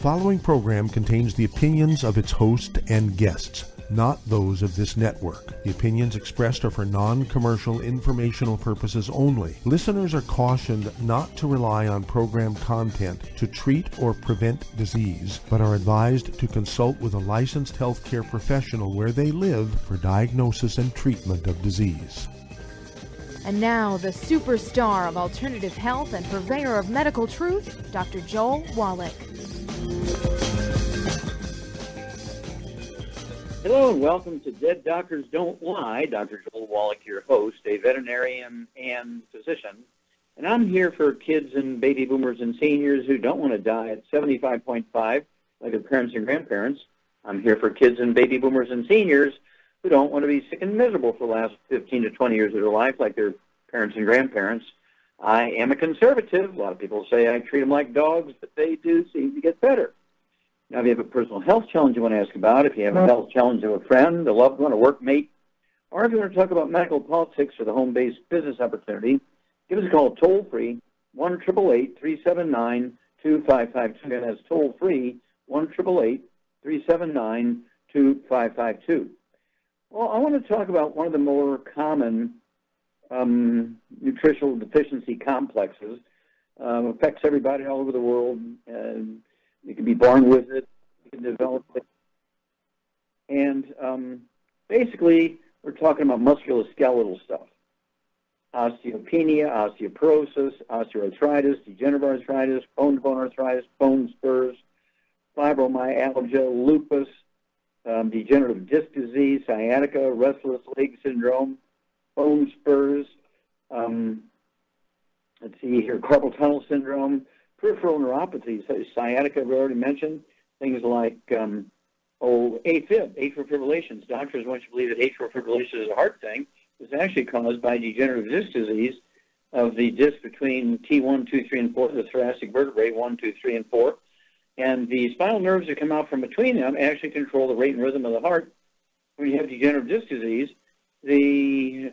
following program contains the opinions of its host and guests, not those of this network. The opinions expressed are for non-commercial informational purposes only. Listeners are cautioned not to rely on program content to treat or prevent disease, but are advised to consult with a licensed healthcare professional where they live for diagnosis and treatment of disease. And now, the superstar of alternative health and purveyor of medical truth, Dr. Joel Wallach. Hello and welcome to Dead Doctors Don't Lie. Dr. Joel Wallach, your host, a veterinarian and physician. And I'm here for kids and baby boomers and seniors who don't want to die at 75.5 like their parents and grandparents. I'm here for kids and baby boomers and seniors who don't want to be sick and miserable for the last 15 to 20 years of their life like their parents and grandparents. I am a conservative. A lot of people say I treat them like dogs, but they do seem to get better. Now, if you have a personal health challenge you want to ask about, if you have a health challenge of a friend, a loved one, a workmate, or if you want to talk about medical politics or the home-based business opportunity, give us a call toll-free, 1-888-379-2552. Again, that's toll-free, 1-888-379-2552. Well, I want to talk about one of the more common nutritional deficiency complexes. Affects everybody all over the world. You can be born with it. You can develop it. And basically, we're talking about musculoskeletal stuff. Osteopenia, osteoporosis, osteoarthritis, degenerative arthritis, bone-to-bone arthritis, bone spurs, fibromyalgia, lupus, degenerative disc disease, sciatica, restless leg syndrome, bone spurs, let's see here, carpal tunnel syndrome, peripheral neuropathies, sciatica we already mentioned, things like AFib, atrial fibrillations. Doctors want you to believe that atrial fibrillation is a heart thing. It's actually caused by degenerative disc disease of the disc between T1, 2, 3, and 4, the thoracic vertebrae, 1, 2, 3, and 4. And the spinal nerves that come out from between them actually control the rate and rhythm of the heart. When you have degenerative disc disease, the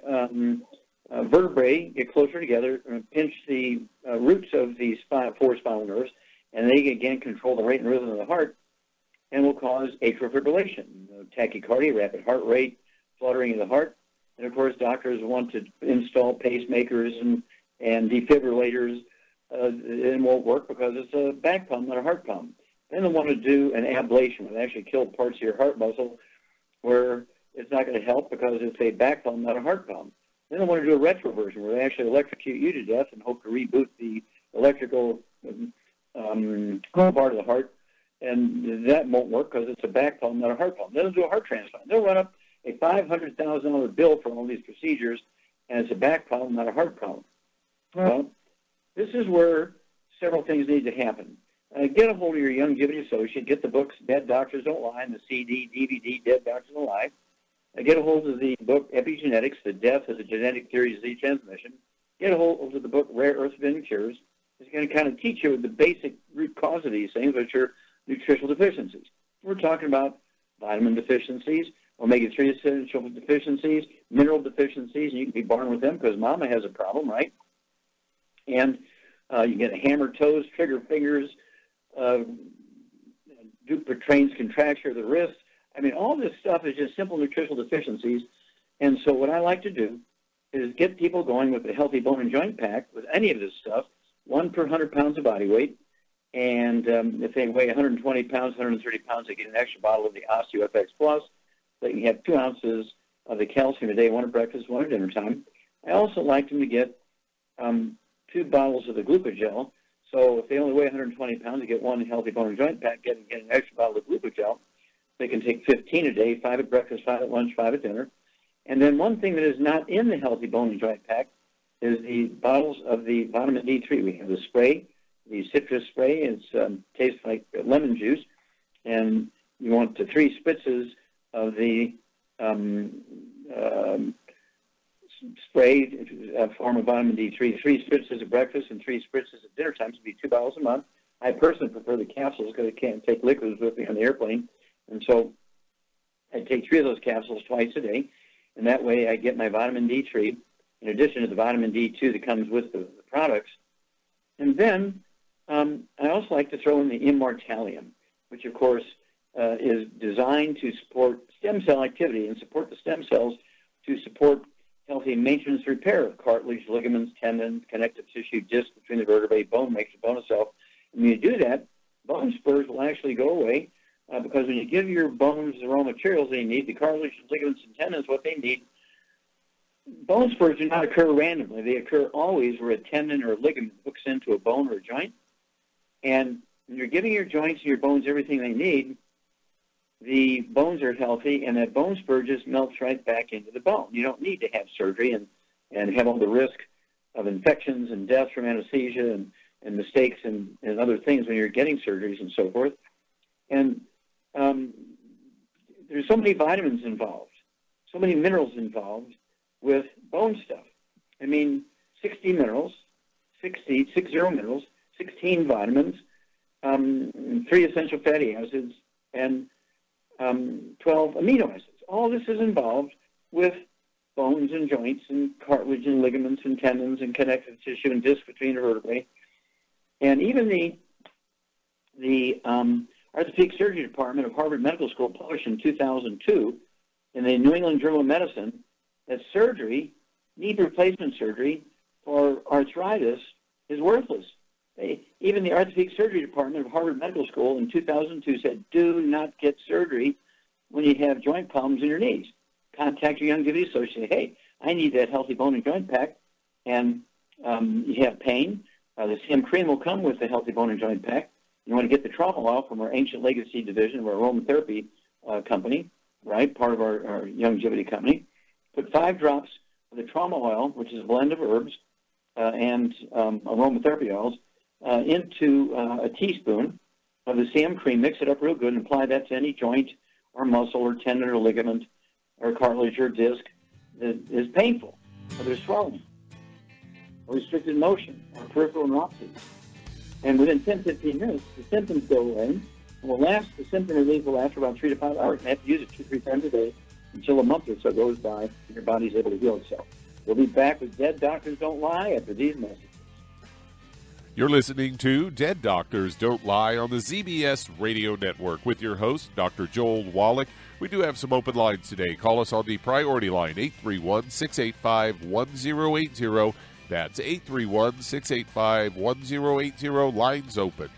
vertebrae get closer together and pinch the roots of the four spinal nerves, and they again control the rate and rhythm of the heart and will cause atrial fibrillation, tachycardia, rapid heart rate, fluttering of the heart. And, of course, doctors want to install pacemakers and defibrillators. It won't work because it's a back pump, not a heart pump. Then they want to do an ablation, where they actually kill parts of your heart muscle where it's not going to help because it's a back pump, not a heart pump. Then they want to do a retroversion, where they actually electrocute you to death and hope to reboot the electrical part of the heart, and that won't work because it's a back pump, not a heart pump. Then they'll do a heart transplant. They'll run up a $500,000 bill for all these procedures, and it's a back pump, not a heart pump. Well, this is where several things need to happen. Get a hold of your young giving associate. Get the books Dead Doctors Don't Lie and the CD, DVD, Dead Doctors Don't Lie. Get a hold of the book Epigenetics, The Death as a Genetic Theory of Disease Transmission. Get a hold of the book Rare Earth Forbidden Cures. It's going to kind of teach you the basic root cause of these things, which are nutritional deficiencies. We're talking about vitamin deficiencies, omega-3 essential deficiencies, mineral deficiencies, and you can be born with them because mama has a problem, right? And you get hammer toes, trigger fingers, Dupuytren's contracture of the wrist. I mean, all this stuff is just simple nutritional deficiencies. And so what I like to do is get people going with a healthy bone and joint pack with any of this stuff, 1 per 100 pounds of body weight. And if they weigh 120 pounds, 130 pounds, they get an extra bottle of the OsteoFX Plus. They can have 2 ounces of the calcium a day, 1 at breakfast, 1 at dinner time. I also like them to get 2 bottles of the glucogel. So if they only weigh 120 pounds, they get 1 healthy bone and joint pack, get an extra bottle of glucogel. They can take 15 a day, 5 at breakfast, 5 at lunch, 5 at dinner. And then one thing that is not in the healthy bone and joint pack is the bottles of the vitamin D3. We have the spray, the citrus spray. It tastes like lemon juice. And you want the 3 spritzes of the spray, a form of vitamin D3, 3 spritzes at breakfast and 3 spritzes at dinner time. So it'd be 2 bottles a month. I personally prefer the capsules because I can't take liquids with me on the airplane. And so I take 3 of those capsules twice a day. And that way I get my vitamin D3 in addition to the vitamin D2 that comes with the products. And then I also like to throw in the immortalium. which, of course, is designed to support stem cell activity and support the stem cells to support healthy maintenance repair of cartilage, ligaments, tendons, connective tissue, disc between the vertebrae, bone makes a bone itself. And when you do that, bone spurs will actually go away because when you give your bones the raw materials they need, the cartilage, ligaments, and tendons, what they need, bone spurs do not occur randomly. They occur always where a tendon or a ligament hooks into a bone or a joint. And when you're giving your joints and your bones everything they need, the bones are healthy, and that bone spur just melts right back into the bone. You don't need to have surgery and have all the risk of infections and deaths from anesthesia and mistakes and other things when you're getting surgeries and so forth. And there's so many vitamins involved, so many minerals involved with bone stuff. I mean, 60 minerals, 60 minerals, 16 vitamins, 3 essential fatty acids, and 12 amino acids. All this is involved with bones and joints and cartilage and ligaments and tendons and connective tissue and disc between the vertebrae. And even the Orthopedic Surgery Department of Harvard Medical School published in 2002 in the New England Journal of Medicine that surgery, knee replacement surgery for arthritis, is worthless. Even the Orthopedic Surgery Department of Harvard Medical School in 2002 said, do not get surgery when you have joint problems in your knees. Contact your longevity associate. Hey, I need that healthy bone and joint pack, and you have pain. The CM cream will come with the healthy bone and joint pack. You want to get the trauma oil from our Ancient Legacy division of our aromatherapy company, right, part of our longevity company. Put 5 drops of the trauma oil, which is a blend of herbs and aromatherapy oils, into a teaspoon of the CM cream. Mix it up real good and apply that to any joint or muscle or tendon or ligament or cartilage or disc that is painful, or there's swelling, or restricted motion, or peripheral neuropathy. And within 10-15 minutes, the symptoms go away, and the symptom relief will last for about 3 to 5 hours. You have to use it 2-3 times a day until a month or so goes by and your body's able to heal itself. We'll be back with Dead Doctors Don't Lie after these messages. You're listening to Dead Doctors Don't Lie on the ZBS Radio Network with your host, Dr. Joel Wallach. We do have some open lines today. Call us on the priority line, 831-685-1080. That's 831-685-1080. Lines open.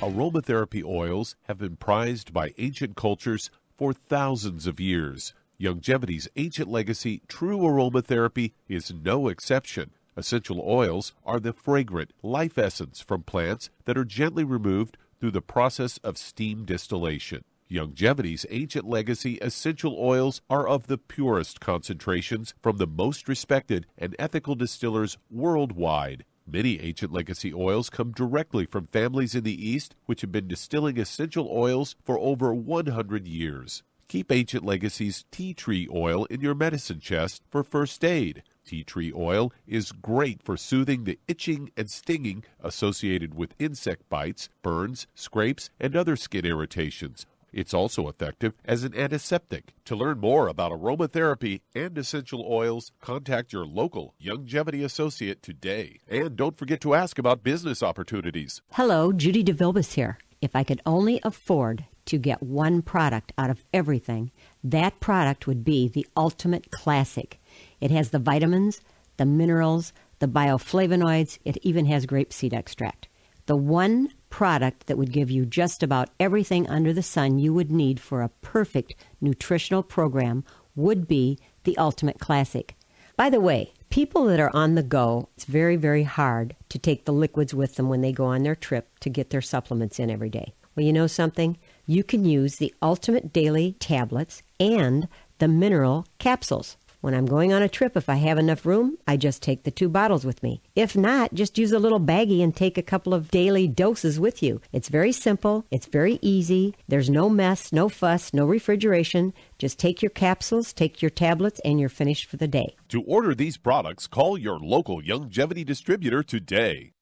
Aromatherapy oils have been prized by ancient cultures for thousands of years. Longevity's ancient legacy, true aromatherapy, is no exception. Essential oils are the fragrant life essence from plants that are gently removed through the process of steam distillation. Longevity's ancient legacy essential oils are of the purest concentrations from the most respected and ethical distillers worldwide. Many ancient legacy oils come directly from families in the East which have been distilling essential oils for over 100 years. Keep Ancient Legacy's tea tree oil in your medicine chest for first aid. Tea tree oil is great for soothing the itching and stinging associated with insect bites, burns, scrapes, and other skin irritations. It's also effective as an antiseptic. To learn more about aromatherapy and essential oils, contact your local longevity associate today. And don't forget to ask about business opportunities. Hello, Judy DeVilbus here. If I could only afford to get one product out of everything, that product would be the Ultimate Classic. It has the vitamins, the minerals, the bioflavonoids. It even has grapeseed extract. The one product that would give you just about everything under the sun you would need for a perfect nutritional program would be the Ultimate Classic. By the way, people that are on the go, it's very, very hard to take the liquids with them when they go on their trip to get their supplements in every day. Well, you know something? You can use the Ultimate Daily Tablets and the mineral capsules. When I'm going on a trip, if I have enough room, I just take the 2 bottles with me. If not, just use a little baggie and take a couple of daily doses with you. It's very simple. It's very easy. There's no mess, no fuss, no refrigeration. Just take your capsules, take your tablets, and you're finished for the day. To order these products, call your local longevity distributor today.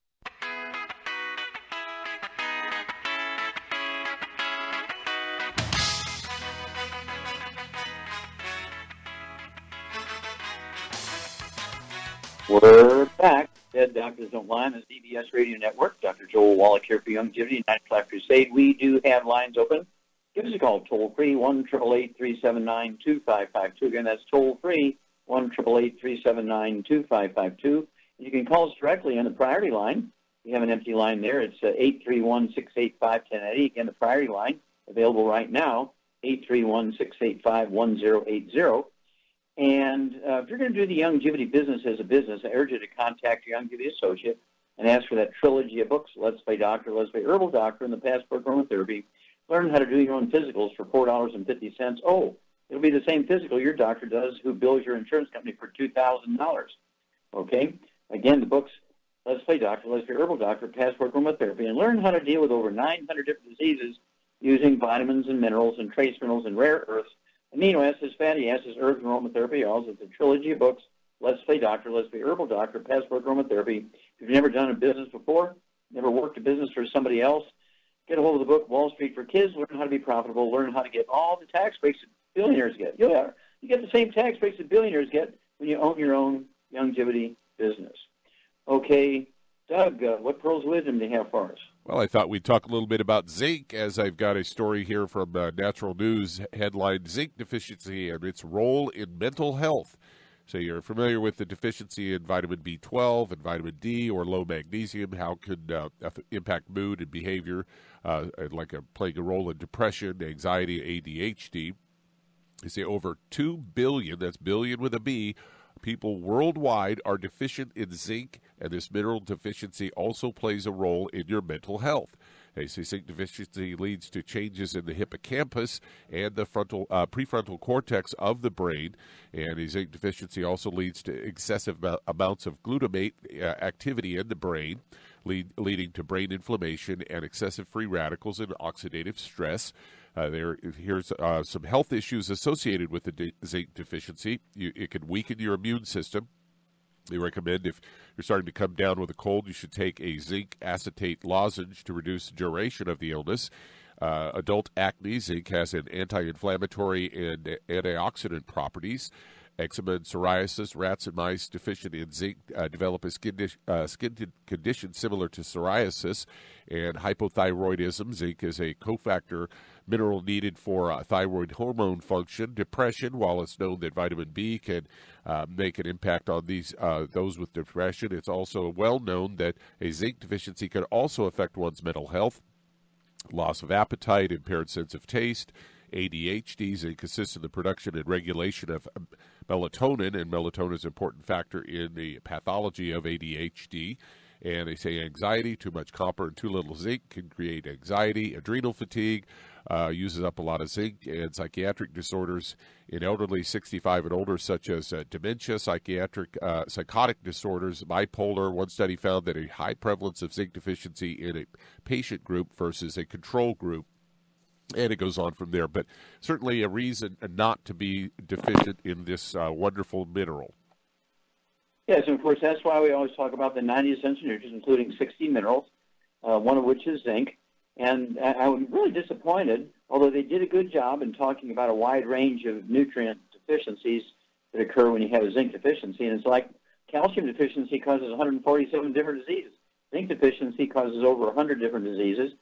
We're back. Dead Doctors Don't Lie on the CBS Radio Network. Dr. Joel Wallach here for Longevity 9 O'Clock Crusade. We do have lines open. Give us a call, toll-free, 1-888-379-2552. Again, that's toll-free, 1-888-379-2552. You can call us directly on the priority line. We have an empty line there. It's 831-685-1080. Again, the priority line, available right now, 831-685-1080. And if you're going to do the longevity business as a business, I urge you to contact your longevity associate and ask for that trilogy of books, Let's Play Doctor, Let's Play Herbal Doctor, and the Passport Aromatherapy. Learn how to do your own physicals for $4.50. Oh, it'll be the same physical your doctor does who bills your insurance company for $2,000. Okay? Again, the books, Let's Play Doctor, Let's Play Herbal Doctor, Passport Aromatherapy, and learn how to deal with over 900 different diseases using vitamins and minerals and trace minerals and rare earths, amino acids, fatty acids, herbs, and aromatherapy. Also, it's a trilogy of books, Let's Play Doctor, Let's Play Herbal Doctor, Passport Aromatherapy. If you've never done a business before, never worked a business for somebody else, get a hold of the book, Wall Street for Kids, learn how to be profitable, learn how to get all the tax breaks that billionaires get. You get the same tax breaks that billionaires get when you own your own longevity business. Okay, Doug, what pearls of wisdom do you have for us? Well, I thought we'd talk a little bit about zinc, as I've got a story here from Natural News headline, Zinc Deficiency and Its Role in Mental Health. So you're familiar with the deficiency in vitamin B12 and vitamin D or low magnesium. How could impact mood and behavior, playing a role in depression, anxiety, ADHD. They say over 2 billion, that's billion with a B, people worldwide are deficient in zinc, and this mineral deficiency also plays a role in your mental health. They say zinc deficiency leads to changes in the hippocampus and the prefrontal cortex of the brain, and a zinc deficiency also leads to excessive amounts of glutamate activity in the brain, leading to brain inflammation and excessive free radicals and oxidative stress. Here's some health issues associated with the zinc deficiency. It can weaken your immune system. They recommend if you're starting to come down with a cold, you should take a zinc acetate lozenge to reduce the duration of the illness. Adult acne, zinc has an anti-inflammatory and antioxidant properties. Eczema and psoriasis, rats and mice deficient in zinc develop a skin condition similar to psoriasis. And hypothyroidism, zinc is a cofactor mineral needed for thyroid hormone function. Depression, while it's known that vitamin B can make an impact on those with depression, it's also well known that a zinc deficiency can also affect one's mental health. Loss of appetite, impaired sense of taste, ADHD, zinc assists in the production and regulation of melatonin, and melatonin is an important factor in the pathology of ADHD. And they say anxiety, too much copper and too little zinc can create anxiety. Adrenal fatigue uses up a lot of zinc. And psychiatric disorders in elderly 65 and older, such as dementia, psychotic disorders, bipolar. One study found that a high prevalence of zinc deficiency in a patient group versus a control group. And it goes on from there. But certainly a reason not to be deficient in this wonderful mineral. Yes, and of course, that's why we always talk about the 90 essential nutrients, including 60 minerals, one of which is zinc. And I was really disappointed, although they did a good job in talking about a wide range of nutrient deficiencies that occur when you have a zinc deficiency. And it's like calcium deficiency causes 147 different diseases. Zinc deficiency causes over 100 different diseases,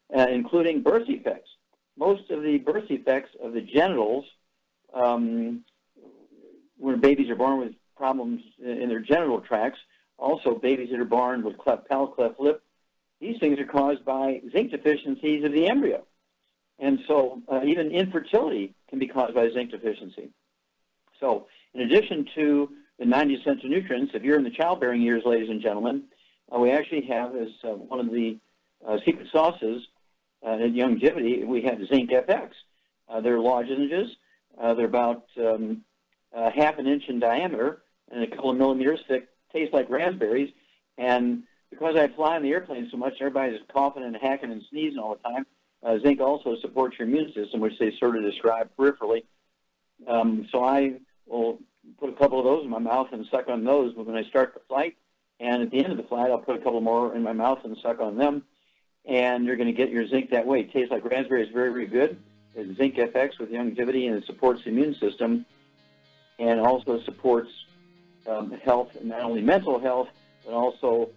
including birth defects. Most of the birth defects of the genitals, when babies are born with problems in their genital tracts, also babies that are born with cleft palate, cleft lip, these things are caused by zinc deficiencies of the embryo. And so even infertility can be caused by zinc deficiency. So in addition to the 90 essential nutrients, if you're in the childbearing years, ladies and gentlemen, we actually have as one of the secret sauces in longevity, we have zinc FX. They're lozenges. They're about half an inch in diameter and a couple of millimeters thick, taste like raspberries. And because I fly on the airplane so much, everybody's coughing and hacking and sneezing all the time. Zinc also supports your immune system, which they sort of describe peripherally. So I will put a couple of those in my mouth and suck on those when I start the flight. And at the end of the flight, I'll put a couple more in my mouth and suck on them. And you're going to get your zinc that way. It tastes like raspberry. It's very, very good. It's Zinc FX with longevity, and it supports the immune system and also supports health, not only mental health, but also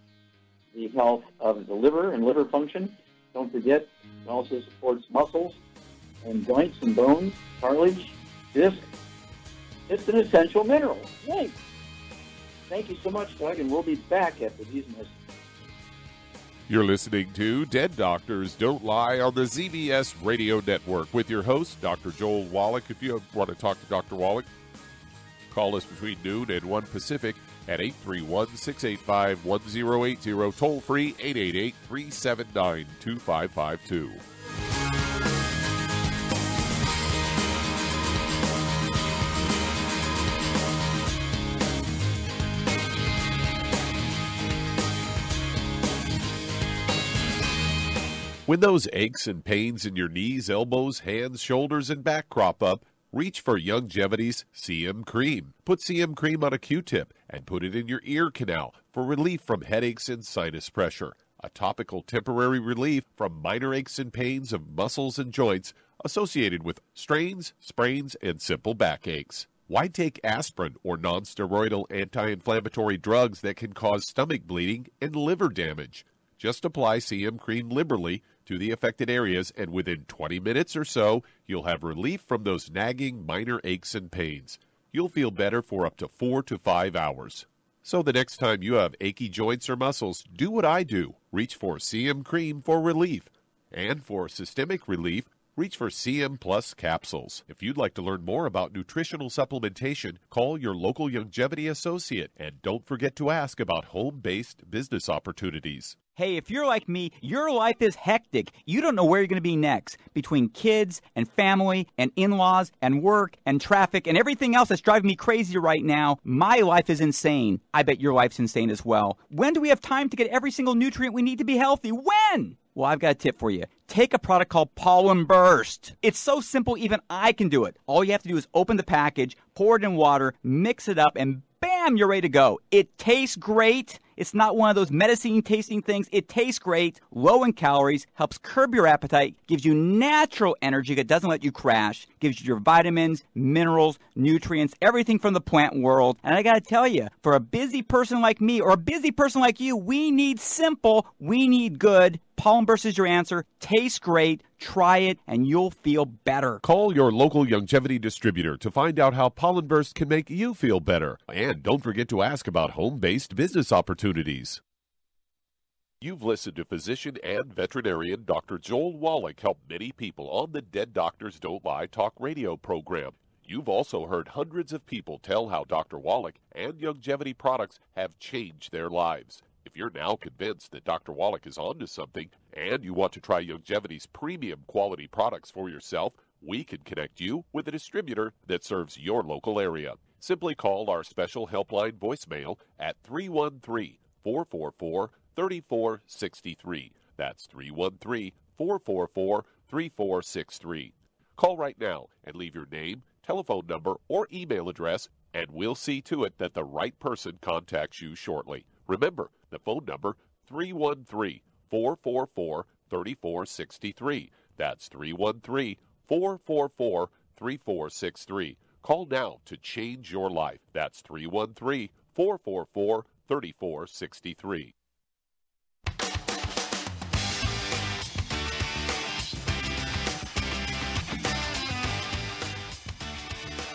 the health of the liver and liver function. Don't forget, it also supports muscles and joints and bones, cartilage, disc. It's an essential mineral. Zinc. Thank you so much, Doug, and we'll be back after these messages. You're listening to Dead Doctors Don't Lie on the ZBS Radio Network with your host, Dr. Joel Wallach. If you want to talk to Dr. Wallach, call us between noon and 1 Pacific at 831-685-1080, toll free 888-379-2552. When those aches and pains in your knees, elbows, hands, shoulders, and back crop up, reach for Youngevity's CM Cream. Put CM Cream on a Q-tip and put it in your ear canal for relief from headaches and sinus pressure. A topical temporary relief from minor aches and pains of muscles and joints associated with strains, sprains, and simple backaches. Why take aspirin or non-steroidal anti-inflammatory drugs that can cause stomach bleeding and liver damage? Just apply CM Cream liberally to the affected areas, and within 20 minutes or so, you'll have relief from those nagging minor aches and pains. You'll feel better for up to 4 to 5 hours. So the next time you have achy joints or muscles, do what I do. Reach for CM Cream for relief. And for systemic relief, reach for CM Plus capsules. If you'd like to learn more about nutritional supplementation, call your local Youngevity associate. And don't forget to ask about home-based business opportunities. Hey, if you're like me, your life is hectic. You don't know where you're going to be next. Between kids and family and in-laws and work and traffic and everything else that's driving me crazy right now, my life is insane. I bet your life's insane as well. When do we have time to get every single nutrient we need to be healthy? When? Well, I've got a tip for you. Take a product called Pollen Burst. It's so simple, even I can do it. All you have to do is open the package, pour it in water, mix it up, and bam, you're ready to go. It tastes great. It's not one of those medicine-tasting things. It tastes great, low in calories, helps curb your appetite, gives you natural energy that doesn't let you crash, gives you your vitamins, minerals, nutrients, everything from the plant world. And I got to tell you, for a busy person like me or a busy person like you, we need simple, we need good. Pollen Burst is your answer. Tastes great. Try it, and you'll feel better. Call your local Youngevity distributor to find out how Pollen Burst can make you feel better. And don't forget to ask about home-based business opportunities. You've listened to physician and veterinarian Dr. Joel Wallach help many people on the Dead Doctors Don't Lie talk radio program. You've also heard hundreds of people tell how Dr. Wallach and Youngevity products have changed their lives. If you're now convinced that Dr. Wallach is onto something and you want to try Youngevity's premium quality products for yourself, we can connect you with a distributor that serves your local area. Simply call our special helpline voicemail at 313-444-3463. That's 313-444-3463. Call right now and leave your name, telephone number, or email address, and we'll see to it that the right person contacts you shortly. Remember, the phone number, 313-444-3463. That's 313-444-3463. Call now to change your life. That's 313-444-3463.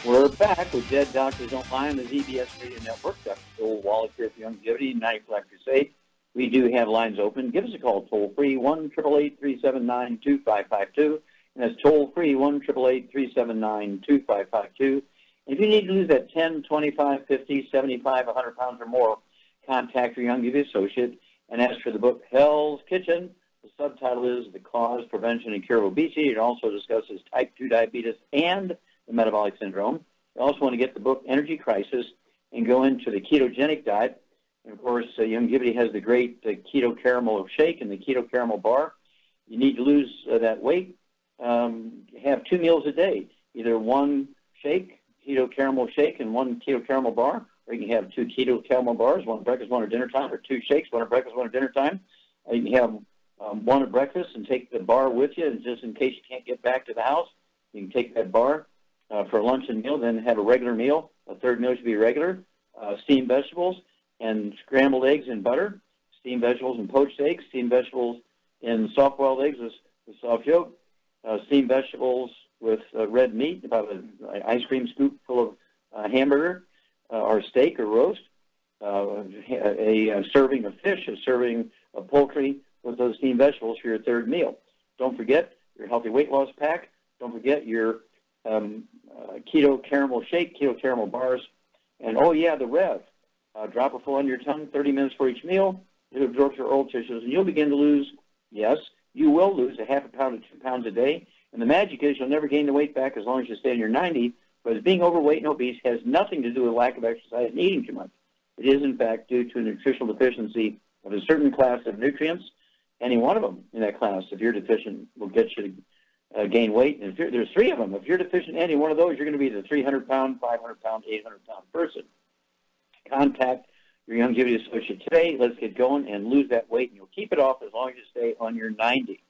We're back with Dead Doctors Don't Lie on the ZBS Radio Network. Dr. Joel Wallach here for Youngevity, 95 Crusade. We do have lines open. Give us a call toll-free, 1-888-379-2552. And that's toll-free, 1-888-379-2552. If you need to lose that 10, 25, 50, 75, 100 pounds or more, contact your Youngevity associate and ask for the book Hell's Kitchen. The subtitle is The Cause, Prevention, and Cure of Obesity. It also discusses type 2 diabetes and the metabolic syndrome. You also want to get the book Energy Crisis and go into the ketogenic diet. And of course, Youngevity has the great keto caramel shake and the keto caramel bar. You need to lose that weight. Have 2 meals a day, either one shake, keto caramel shake, and one keto caramel bar, or you can have 2 keto caramel bars, one at breakfast, one at dinner time, or 2 shakes, one at breakfast, one at dinner time. You can have one at breakfast and take the bar with you, and just in case you can't get back to the house, you can take that bar for lunch and meal, then have a regular meal. A third meal should be regular. steamed vegetables and scrambled eggs in butter, steamed vegetables and poached eggs, steamed vegetables in soft-boiled eggs with soft yolk, steamed vegetables with red meat, about an ice cream scoop full of hamburger or steak or roast, a serving of fish, a serving of poultry with those steamed vegetables for your third meal. Don't forget your healthy weight loss pack. Don't forget your keto caramel shake, keto caramel bars, and oh yeah, the Rev. Drop it full under your tongue, 30 minutes for each meal. It absorbs your oral tissues, and you'll begin to lose, yes, you will lose a half a pound to 2 pounds a day. And the magic is you'll never gain the weight back as long as you stay in your 90, because being overweight and obese has nothing to do with lack of exercise and eating too much. It is, in fact, due to a nutritional deficiency of a certain class of nutrients. Any one of them in that class, if you're deficient, will get you to gain weight. And there's 3 of them. If you're deficient in any one of those, you're going to be the 300-pound, 500-pound, 800-pound person. Contact your longevity associate today. Let's get going and lose that weight, and you'll keep it off as long as you stay on your 90.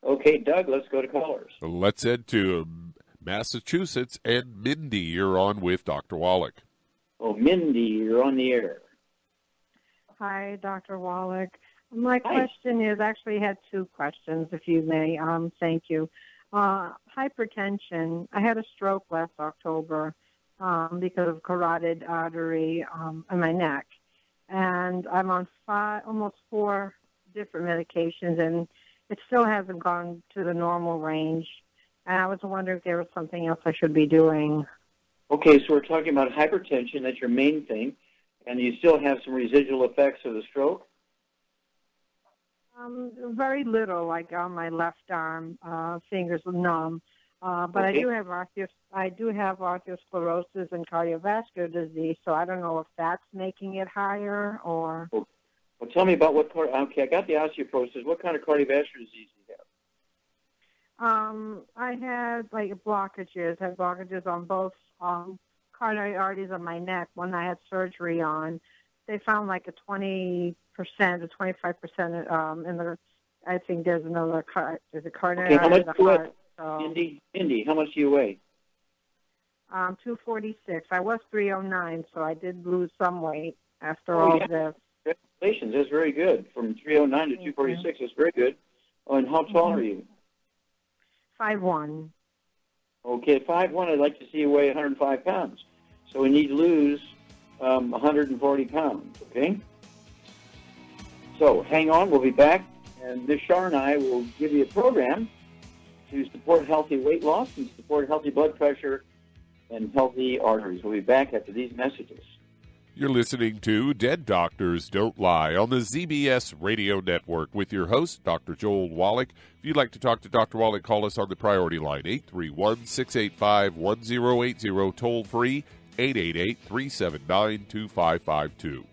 Okay, Doug, let's go to callers. Let's head to Massachusetts, and Mindy, you're on with Dr. Wallach. Oh, Mindy, you're on the air. Hi, Dr. Wallach. My question is, actually had 2 questions, if you may. Thank you. Hypertension. I had a stroke last October because of carotid artery in my neck. And I'm on almost 4 different medications, and it still hasn't gone to the normal range. And I was wondering if there was something else I should be doing. Okay, so we're talking about hypertension. That's your main thing. And you still have some residual effects of the stroke? Very little, like on my left arm, fingers numb. But okay. I do have osteoporosis and cardiovascular disease, so I don't know if that's making it higher or... Well, tell me about what... Okay, I got the osteoporosis. What kind of cardiovascular disease do you have? I had, blockages. I had blockages on both coronary arteries on my neck. One I had surgery on. They found like a 20% or 25% in the... I think there's another... There's a coronary artery in the heart. So, Indy, how much do you weigh? 246. I was 309, so I did lose some weight after all this. Congratulations, that's very good. From 309 to 246, that's very good. Oh, and how tall are you? 5'1". Okay, 5'1", I'd like to see you weigh 105 pounds. So we need to lose 140 pounds, okay? So hang on, we'll be back, and Ms. Shar and I will give you a program to support healthy weight loss and support healthy blood pressure and healthy arteries. We'll be back after these messages. You're listening to Dead Doctors Don't Lie on the ZBS Radio Network with your host, Dr. Joel Wallach. If you'd like to talk to Dr. Wallach, call us on the priority line, 831-685-1080, toll free, 888-379-2552.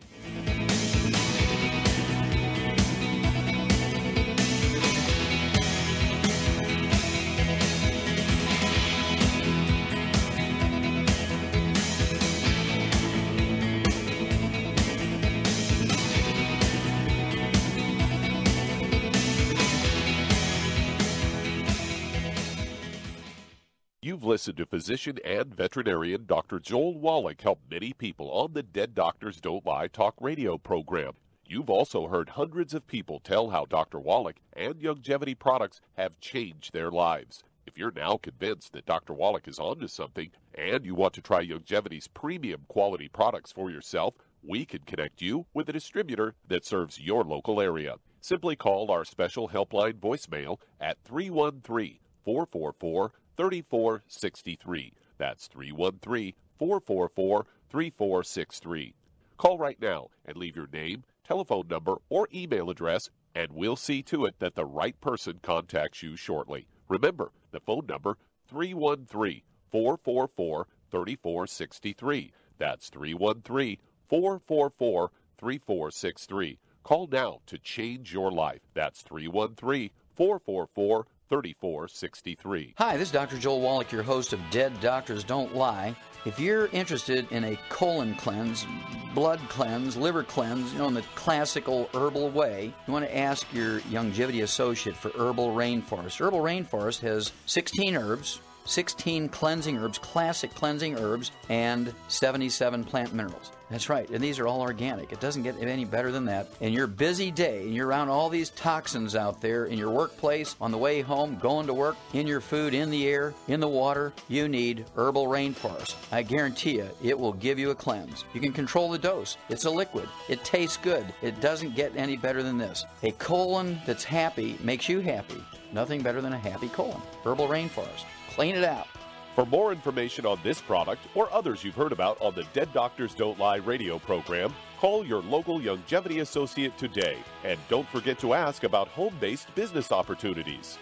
You've listened to physician and veterinarian Dr. Joel Wallach help many people on the Dead Doctors Don't Lie talk radio program. You've also heard hundreds of people tell how Dr. Wallach and Longevity products have changed their lives. If you're now convinced that Dr. Wallach is onto something and you want to try Longevity's premium quality products for yourself, we can connect you with a distributor that serves your local area. Simply call our special helpline voicemail at 313-444-3463. That's 313-444-3463. Call right now and leave your name, telephone number, or email address, and we'll see to it that the right person contacts you shortly. Remember, the phone number, 313-444-3463. That's 313-444-3463. Call now to change your life. That's 313-444-3463. Hi, this is Dr. Joel Wallach, your host of Dead Doctors Don't Lie. If you're interested in a colon cleanse, blood cleanse, liver cleanse, in the classical herbal way, you want to ask your longevity associate for Herbal Rainforest. Herbal Rainforest has 16 herbs, 16 cleansing herbs, classic cleansing herbs, and 77 plant minerals. That's right, and these are all organic. It doesn't get any better than that. In your busy day, and you're around all these toxins out there in your workplace, on the way home, going to work, in your food, in the air, in the water, you need Herbal Rainforest. I guarantee you, it will give you a cleanse. You can control the dose. It's a liquid. It tastes good. It doesn't get any better than this. A colon that's happy makes you happy. Nothing better than a happy colon. Herbal Rainforest. Clean it out. For more information on this product or others you've heard about on the Dead Doctors Don't Lie radio program, call your local Longevity associate today. And don't forget to ask about home-based business opportunities.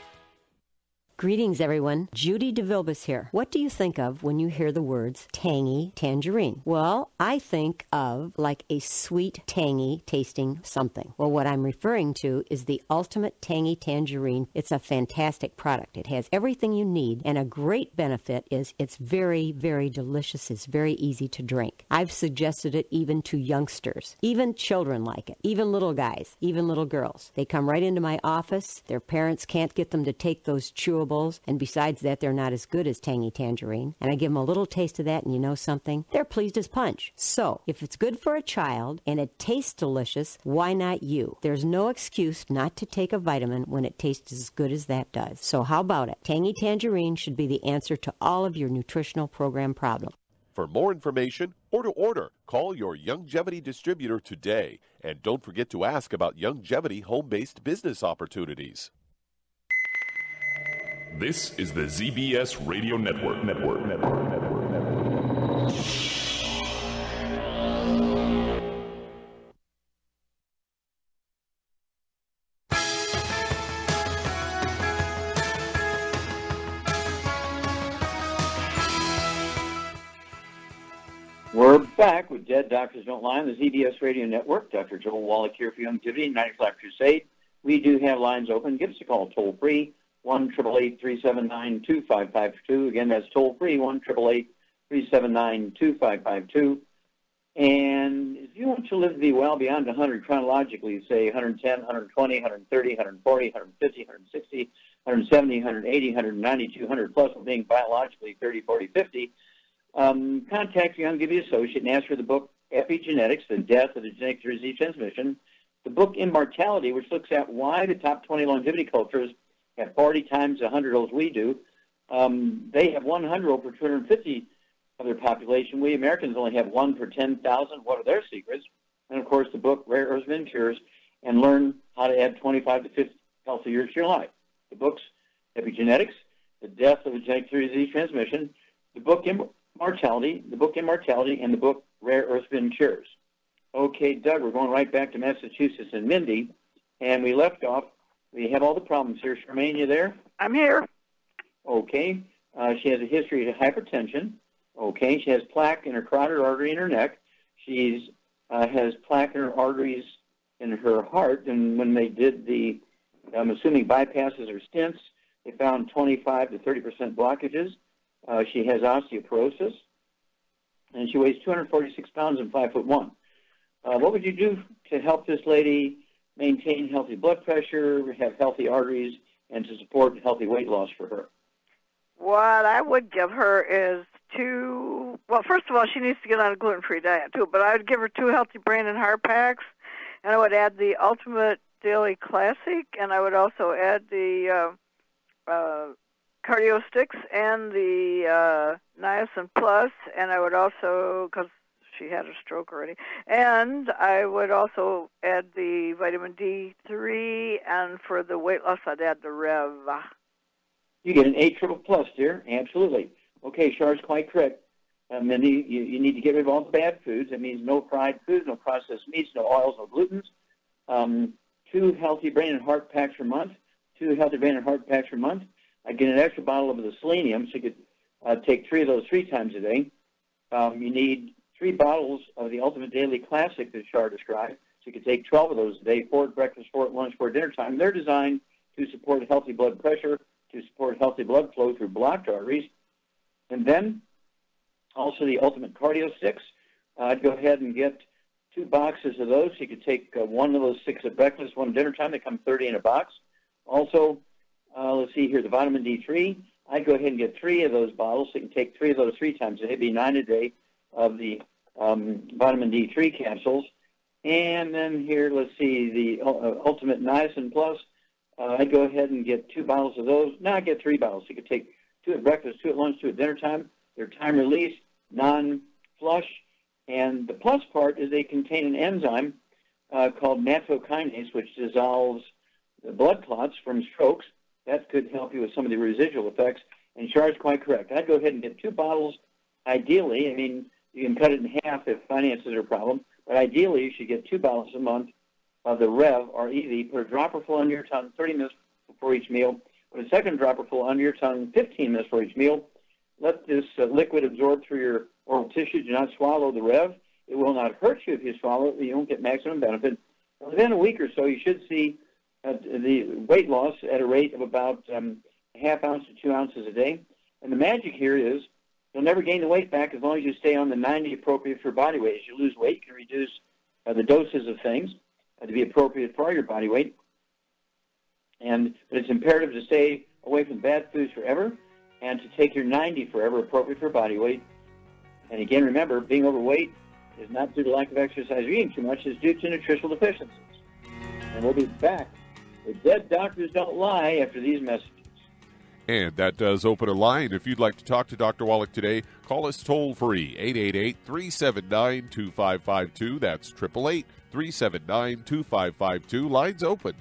Greetings, everyone. Judy DeVilbus here. What do you think of when you hear the words tangy tangerine? Well, I think of like a sweet, tangy tasting something. Well, what I'm referring to is the Ultimate Tangy Tangerine. It's a fantastic product. It has everything you need, and a great benefit is it's very, very delicious. It's very easy to drink. I've suggested it even to youngsters. Even children like it. Even little guys. Even little girls. They come right into my office. Their parents can't get them to take those chewables. And besides that, they're not as good as Tangy Tangerine. And I give them a little taste of that, and you know something? They're pleased as punch. So, if it's good for a child and it tastes delicious, why not you? There's no excuse not to take a vitamin when it tastes as good as that does. So how about it? Tangy Tangerine should be the answer to all of your nutritional program problems. For more information or to order, call your Longevity distributor today. And don't forget to ask about Longevity home-based business opportunities. This is the ZBS Radio Network. We're back with Dead Doctors Don't Lie on the ZBS Radio Network. Dr. Joel Wallach here for Longevity, 95 Crusade. We do have lines open. Give us a call toll-free. 1-888-379-2552. Again, that's toll-free, 1-888-379-2552. And if you want to live to be well beyond 100 chronologically, say 110, 120, 130, 140, 150, 160, 170, 180, 190, 200 plus, being biologically 30, 40, 50, contact your Longevity associate and ask for the book Epigenetics, The Death of the Genetic Disease Transmission, the book Immortality, which looks at why the top 20 longevity cultures have 40 times the 100-olds we do. They have 100-old per 250 of their population. We Americans only have 1 per 10,000. What are their secrets? And, of course, the book Rare Earths and Cures, and learn how to add 25 to 50 healthy years to your life. The books Epigenetics, The Death of the Genetic Disease Transmission, the book Immortality, and the book Rare Earths and Cures. Okay, Doug, we're going right back to Massachusetts and Mindy, and we left off. We have all the problems here. Charmaine, you there? I'm here. Okay. She has a history of hypertension. Okay. She has plaque in her carotid artery in her neck. She has plaque in her arteries in her heart. And when they did the, I'm assuming, bypasses or stents, they found 25 to 30% blockages. She has osteoporosis. And she weighs 246 pounds and 5'1". What would you do to help this lady maintain healthy blood pressure, have healthy arteries, and to support healthy weight loss for her? What I would give her is first of all, she needs to get on a gluten-free diet, too, but I would give her 2 healthy brain and heart packs, and I would add the Ultimate Daily Classic, and I would also add the Cardio Sticks and the Niacin Plus, and I would also, because she had a stroke already. And I would also add the vitamin D3, and for the weight loss, I'd add the Rev. You get an 8 triple plus, dear. Absolutely. Okay, Char's quite correct. Mindy, you need to get rid of all the bad foods. That means no fried foods, no processed meats, no oils, no glutens. 2 healthy brain and heart packs per month. 2 healthy brain and heart packs per month. I get an extra bottle of the selenium, so you could take 3 of those 3 times a day. You need 3 bottles of the Ultimate Daily Classic that Char described. So you can take 12 of those a day, 4 at breakfast, 4 at lunch, 4 at dinner time. They're designed to support healthy blood pressure, to support healthy blood flow through blocked arteries. And then also the Ultimate Cardio Sticks. I'd go ahead and get 2 boxes of those. So you could take 1 of those 6 at breakfast, 1 at dinner time. They come 30 in a box. Also, let's see here, the vitamin D3. I'd go ahead and get 3 of those bottles. So you can take 3 of those 3 times a day. It'd be 9 a day of the vitamin D3 capsules. And then here, let's see, the Ultimate Niacin Plus. I'd go ahead and get 2 bottles of those. Now I get 3 bottles. You could take 2 at breakfast, 2 at lunch, 2 at dinner time. They're time release, non-flush. And the plus part is they contain an enzyme called nattokinase, which dissolves the blood clots from strokes. That could help you with some of the residual effects. And Char's quite correct. I'd go ahead and get 2 bottles. Ideally, I mean, you can cut it in half if finances are a problem, but ideally you should get 2 bottles a month of the Rev or EV. Put a dropper full under your tongue 30 minutes before each meal. Put a second dropper full under your tongue 15 minutes before each meal. Let this liquid absorb through your oral tissue. Do not swallow the Rev. It will not hurt you if you swallow it. You won't get maximum benefit. Within a week or so, you should see the weight loss at a rate of about a half ounce to 2 ounces a day. And the magic here is you'll never gain the weight back as long as you stay on the 90 appropriate for body weight. As you lose weight, you can reduce the doses of things to be appropriate for your body weight. But it's imperative to stay away from bad foods forever and to take your 90 forever appropriate for body weight. And again, remember, being overweight is not due to lack of exercise or eating too much. It's due to nutritional deficiencies. And we'll be back with Dead Doctors Don't Lie after these messages. And that does open a line. If you'd like to talk to Dr. Wallach today, call us toll-free, 888-379-2552. That's 888-379-2552. Lines open.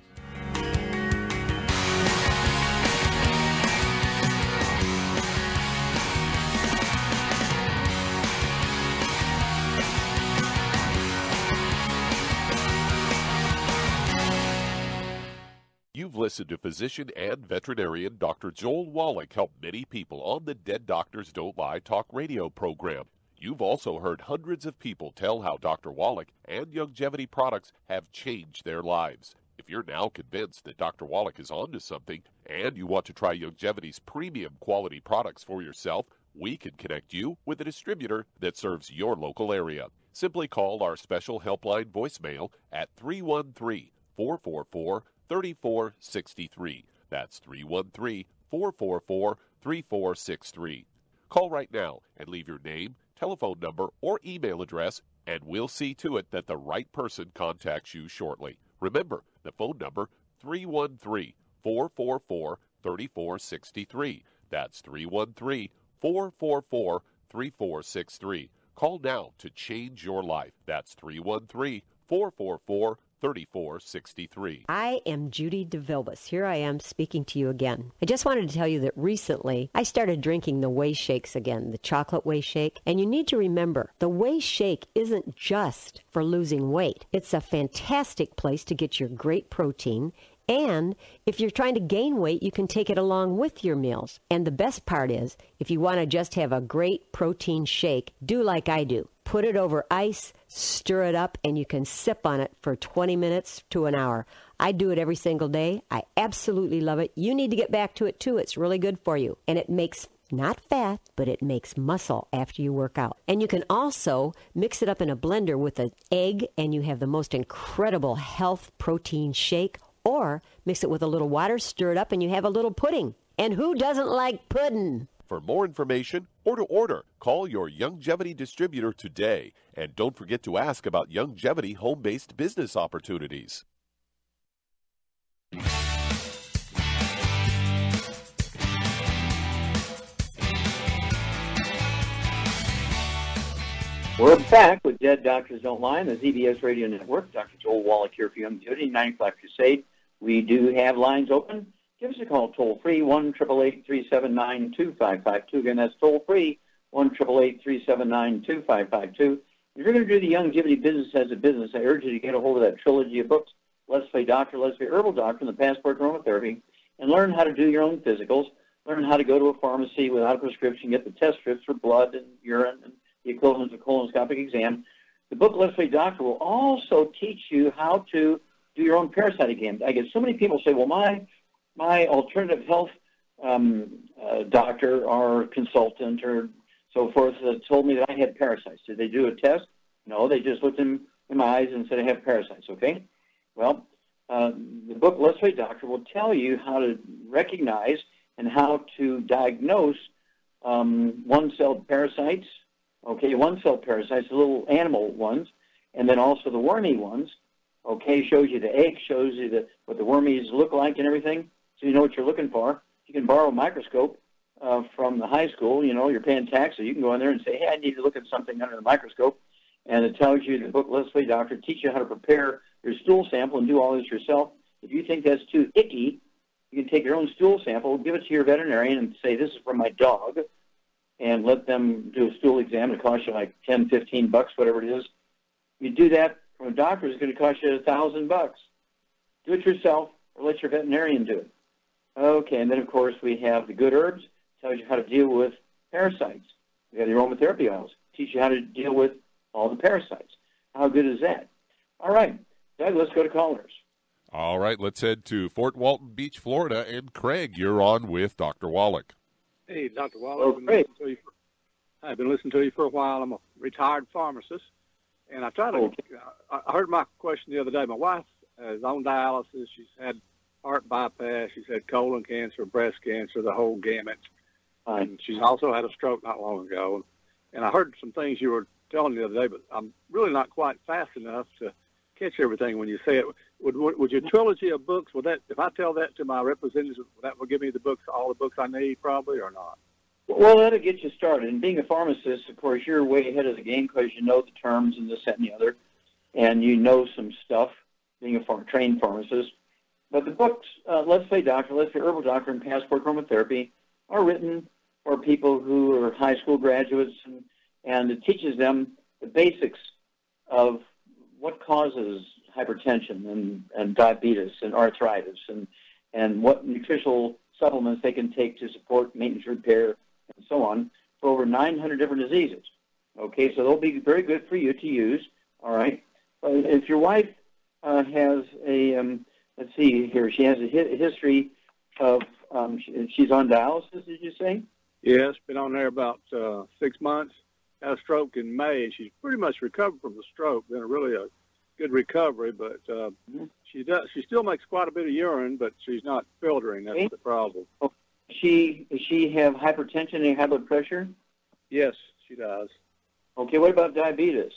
You've listened to physician and veterinarian Dr. Joel Wallach help many people on the Dead Doctors Don't Lie talk radio program. You've also heard hundreds of people tell how Dr. Wallach and Youngevity products have changed their lives. If you're now convinced that Dr. Wallach is onto something and you want to try Youngevity's premium quality products for yourself, we can connect you with a distributor that serves your local area. Simply call our special helpline voicemail at 313-444-3463. That's 313-444-3463. Call right now and leave your name, telephone number, or email address, and we'll see to it that the right person contacts you shortly. Remember, the phone number, 313-444-3463. That's 313-444-3463. Call now to change your life. That's 313-444-3463. I am Judy DeVilbus. Here I am speaking to you again. I just wanted to tell you that recently I started drinking the Whey Shakes again, the chocolate Whey Shake. And you need to remember, the Whey Shake isn't just for losing weight. It's a fantastic place to get your great protein. And if you're trying to gain weight, you can take it along with your meals. And the best part is, if you want to just have a great protein shake, do like I do. Put it over ice, stir it up, and you can sip on it for 20 minutes to an hour. I do it every single day. I absolutely love it. You need to get back to it, too. It's really good for you. And it makes not fat, but it makes muscle after you work out. And you can also mix it up in a blender with an egg, and you have the most incredible health protein shake. Or mix it with a little water, stir it up, and you have a little pudding. And who doesn't like pudding? For more information or to order, call your Youngevity distributor today. And don't forget to ask about Youngevity home-based business opportunities. We're back with Dead Doctors Don't Lie on the ZBS Radio Network. Dr. Joel Wallach here for Youngevity, 95 Crusade. We do have lines open. Give us a call toll-free, 1-888-379-2552. Again, that's toll-free, 1-888-379-2552. If you're going to do the Youngevity business as a business, I urge you to get a hold of that trilogy of books, Let's Play Doctor, Let's Play Herbal Doctor, and the Passport to Aromatherapy, and learn how to do your own physicals, learn how to go to a pharmacy without a prescription, get the test strips for blood and urine and the equivalent of a colonoscopic exam. The book, Let's Play Doctor, will also teach you how to do your own parasite exam. I get so many people say, well, my alternative health doctor or consultant or so forth told me that I had parasites. Did they do a test? No, they just looked in my eyes and said I have parasites, okay? Well, the book, Let's Play Doctor, will tell you how to recognize and how to diagnose one-celled parasites, one-celled parasites, the little animal ones, and then also the wormy ones, shows you the egg, shows you what the wormies look like and everything, so you know what you're looking for. You can borrow a microscope from the high school, you're paying taxes. You can go in there and say, hey, I need to look at something under the microscope, and it tells you, the book Lifestye Doctor, teach you how to prepare your stool sample and do all this yourself. If you think that's too icky, you can take your own stool sample, give it to your veterinarian, and say, this is for my dog, and let them do a stool exam. It costs you like $10, $15, whatever it is. You do that from a doctor, it's going to cost you $1,000. Do it yourself, or let your veterinarian do it. Okay, and then, of course, we have the good herbs. Tells you how to deal with parasites. We have the aromatherapy oils. Teach you how to deal with all the parasites. How good is that? All right, Doug, let's go to callers. All right, let's head to Fort Walton Beach, Florida. And Craig, you're on with Dr. Wallach. Hey, Dr. Wallach. I've been listening to you for a while. I'm a retired pharmacist, and I heard my question the other day. My wife is on dialysis. She's had heart bypass. She's had colon cancer, breast cancer, the whole gamut. And she's also had a stroke not long ago. And I heard some things you were telling me the other day, but I'm really not quite fast enough to catch everything when you say it. Would your trilogy of books, if I tell that to my representatives, that will give me all the books I need probably, or not? Well, that'll get you started. And being a pharmacist, of course, you're way ahead of the game because you know the terms and this, that, and the other, and you know some stuff, being a trained pharmacist. But the books, Lifestye Doctor, Lifestye Herbal Doctor, and Passport Aromatherapy are written for people who are high school graduates, and it teaches them the basics of what causes hypertension and diabetes and arthritis and what nutritional supplements they can take to support maintenance, repair, and so on for over 900 different diseases. Okay, so they'll be very good for you to use, all right? If your wife has let's see here, she has a history of, she's on dialysis, did you say? Yes, been on there about 6 months. Had a stroke in May. She's pretty much recovered from the stroke. Been a good recovery, but she still makes quite a bit of urine, but she's not filtering. That's the problem. Does she have hypertension and high blood pressure? Yes, she does. Okay, what about diabetes?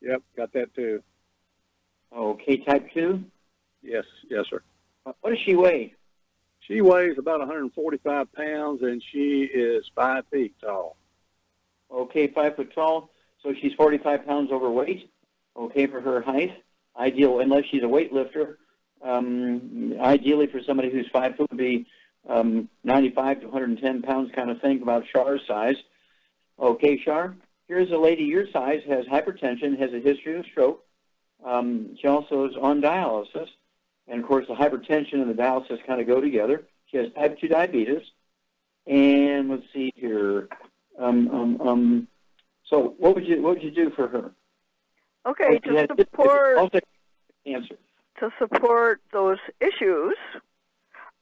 Yep, got that too. Okay, type 2? Yes, sir. What does she weigh? She weighs about 145 pounds, and she is 5 feet tall. Okay, 5 foot tall, so she's 45 pounds overweight. Okay, for her height. Ideal, unless she's a weightlifter. Ideally, for somebody who's 5 foot, would be 95 to 110 pounds kind of thing, about Char's size. Okay, Char, here's a lady your size, has hypertension, has a history of stroke. She also is on dialysis. And, of course, the hypertension and the dialysis kind of go together. She has type 2 diabetes. And let's see here. So what would you do for her? Okay, to support those issues,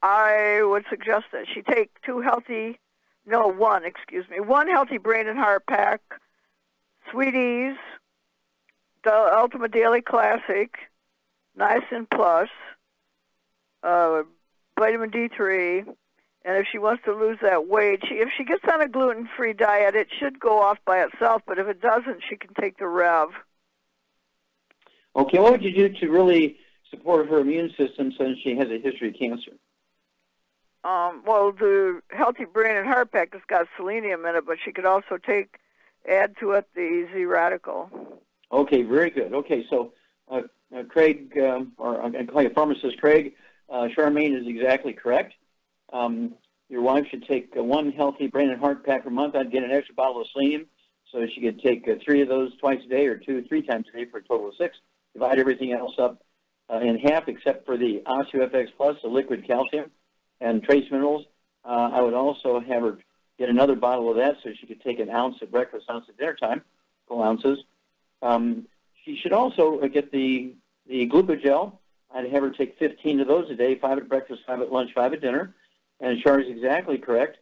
I would suggest that she take one healthy brain and heart pack, Sweeties, the Ultimate Daily Classic, Niacin Plus, vitamin D3, and if she wants to lose that weight, if she gets on a gluten-free diet, it should go off by itself, but if it doesn't, she can take the Rev. Okay, what would you do to really support her immune system since she has a history of cancer? Well, the Healthy Brain and Heart Pack has got selenium in it, but she could also add to it the Z Radical. Okay, very good. Okay, so Craig, or I'm going to call you pharmacist Craig, Charmaine is exactly correct. Your wife should take one Healthy Brain and Heart Pack per month. I'd get an extra bottle of selenium, so she could take 3 of those twice a day or 3 times a day for a total of 6. Divide everything else up in half except for the OsteoFX Plus, the liquid calcium, and trace minerals. I would also have her get another bottle of that so she could take an ounce at breakfast, ounce at dinner time, full ounces. She should also get the glucogel. I'd have her take 15 of those a day, 5 at breakfast, 5 at lunch, 5 at dinner. And Char is exactly correct.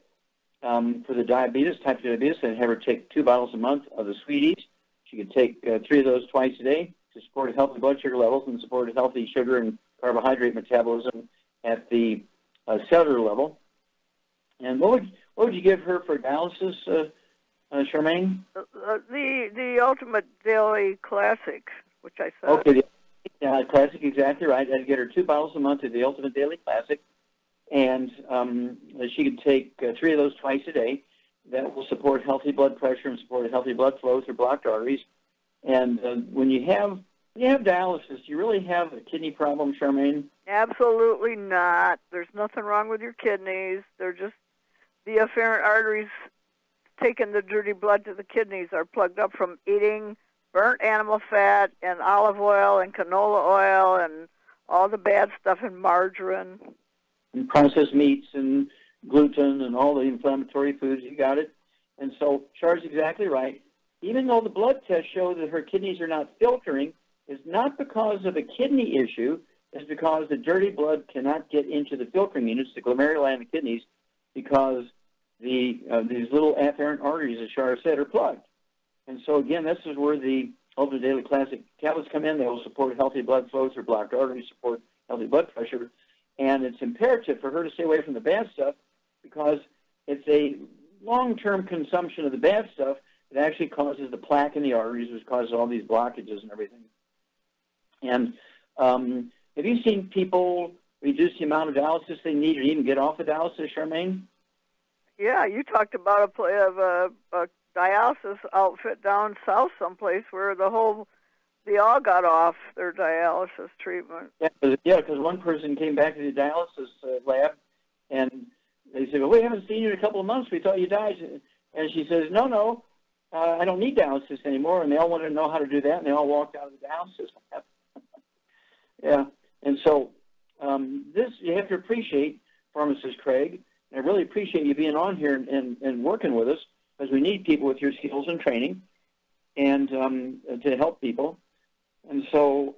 For the diabetes, type 2 diabetes, I'd have her take 2 bottles a month of the Sweeties. She could take 3 of those twice a day to support healthy blood sugar levels and support healthy sugar and carbohydrate metabolism at the cellular level. And what would you give her for dialysis, Charmaine? The Ultimate Daily Classic, which I said. Okay, the Classic, exactly right. I'd get her 2 bottles a month of the Ultimate Daily Classic, and she could take 3 of those twice a day. That will support healthy blood pressure and support healthy blood flow through blocked arteries. And when you have dialysis, do you really have a kidney problem, Charmaine? Absolutely not. There's nothing wrong with your kidneys. They're just the afferent arteries taking the dirty blood to the kidneys are plugged up from eating burnt animal fat and olive oil and canola oil and all the bad stuff in margarine. And processed meats and gluten and all the inflammatory foods. You got it. And so Char's exactly right. Even though the blood tests show that her kidneys are not filtering, it's not because of a kidney issue. It's because the dirty blood cannot get into the filtering units, the glomeruli and the kidneys, because these little afferent arteries, as Char said, are plugged. And so, again, this is where the Ultimate Daily Classic tablets come in. They will support healthy blood flow through blocked arteries, support healthy blood pressure. And it's imperative for her to stay away from the bad stuff because it's a long-term consumption of the bad stuff that actually causes the plaque in the arteries, which causes all these blockages and everything. And have you seen people reduce the amount of dialysis they need or even get off of dialysis, Charmaine? Yeah, you talked about a dialysis outfit down south someplace where they all got off their dialysis treatment. Yeah, because one person came back to the dialysis lab, and they said, well, we haven't seen you in a couple of months. We thought you died. And she says, no, I don't need dialysis anymore. And they all wanted to know how to do that, and they all walked out of the dialysis lab. Yeah, and so this you have to appreciate, Pharmacist Craig. And I really appreciate you being on here and working with us because we need people with your skills and training and to help people. And so,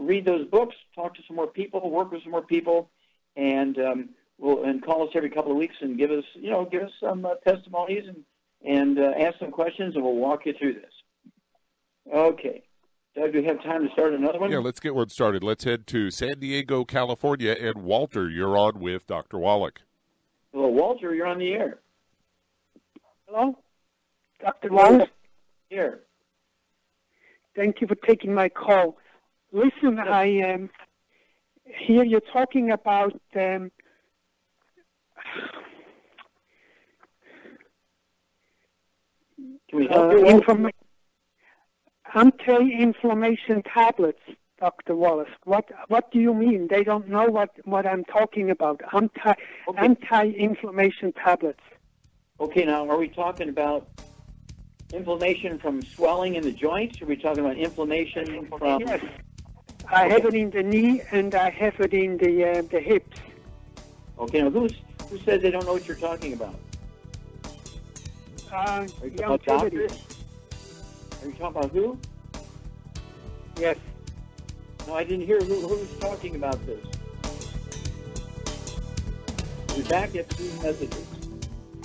read those books, talk to some more people, work with some more people, and call us every couple of weeks and give us some testimonies and ask some questions, and we'll walk you through this. Okay. Doug, do we have time to start another one? Yeah, let's get one started. Let's head to San Diego, California, and Walter, you're on with Dr. Wallach. Hello, Walter, you're on the air. Hello, Dr. Wallach. Here. Thank you for taking my call. Listen, I hear you talking about Can we help you? Anti-inflammation tablets, Dr. Wallace. What do you mean? They don't know what I'm talking about. Anti-inflammation tablets. Okay, now are we talking about inflammation from swelling in the joints? Or are we talking about inflammation from... Yes. I have it in the knee and I have it in the hips. Okay, now who said they don't know what you're talking about? Are you talking about doctors? Are you talking about who? Yes. No, I didn't hear who's talking about this. You're back at 2 messages.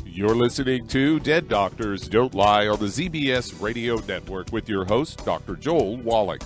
You're listening to Dead Doctors Don't Lie on the ZBS Radio Network with your host, Dr. Joel Wallach.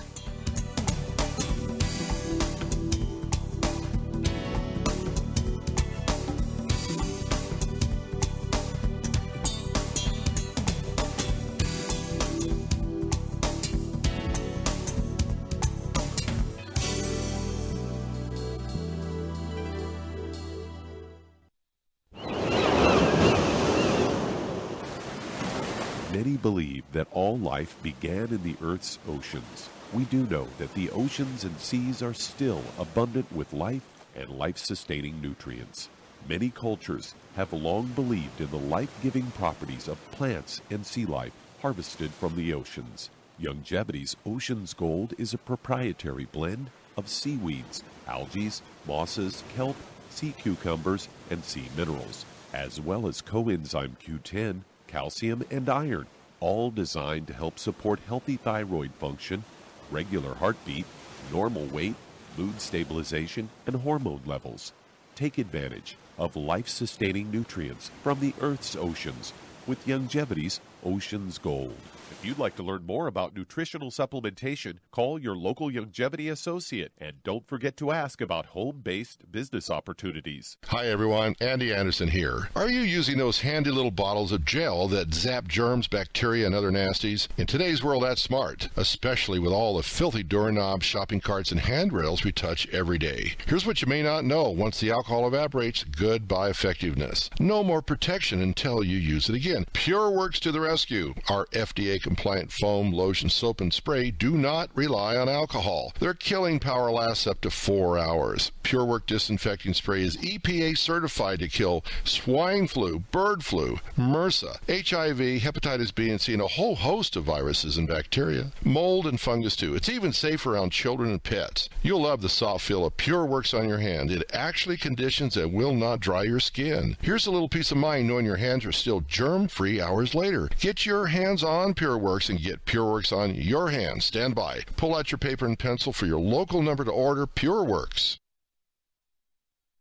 Many believe that all life began in the Earth's oceans. We do know that the oceans and seas are still abundant with life and life-sustaining nutrients. Many cultures have long believed in the life-giving properties of plants and sea life harvested from the oceans. Youngevity's Ocean's Gold is a proprietary blend of seaweeds, algae, mosses, kelp, sea cucumbers, and sea minerals, as well as coenzyme Q10, calcium, and iron, all designed to help support healthy thyroid function, regular heartbeat, normal weight, mood stabilization, and hormone levels. Take advantage of life-sustaining nutrients from the Earth's oceans with Youngevity's ocean's gold. If you'd like to learn more about nutritional supplementation, call your local longevity associate, and don't forget to ask about home-based business opportunities. Hi everyone, Andy Anderson here. Are you using those handy little bottles of gel that zap germs, bacteria, and other nasties? In today's world, that's smart, especially with all the filthy doorknobs, shopping carts, and handrails we touch every day. Here's what you may not know. Once the alcohol evaporates, goodbye effectiveness. No more protection until you use it again. PureWorks to the rescue. Our FDA-compliant foam, lotion, soap, and spray do not rely on alcohol. Their killing power lasts up to 4 hours. PureWorks disinfecting spray is EPA certified to kill swine flu, bird flu, MRSA, HIV, hepatitis B and C, and a whole host of viruses and bacteria. Mold and fungus too. It's even safe around children and pets. You'll love the soft feel of PureWorks on your hand. It actually conditions and will not dry your skin. Here's a little peace of mind knowing your hands are still germ-free hours later. Get your hands on PureWorks and get PureWorks on your hands. Stand by. Pull out your paper and pencil for your local number to order PureWorks.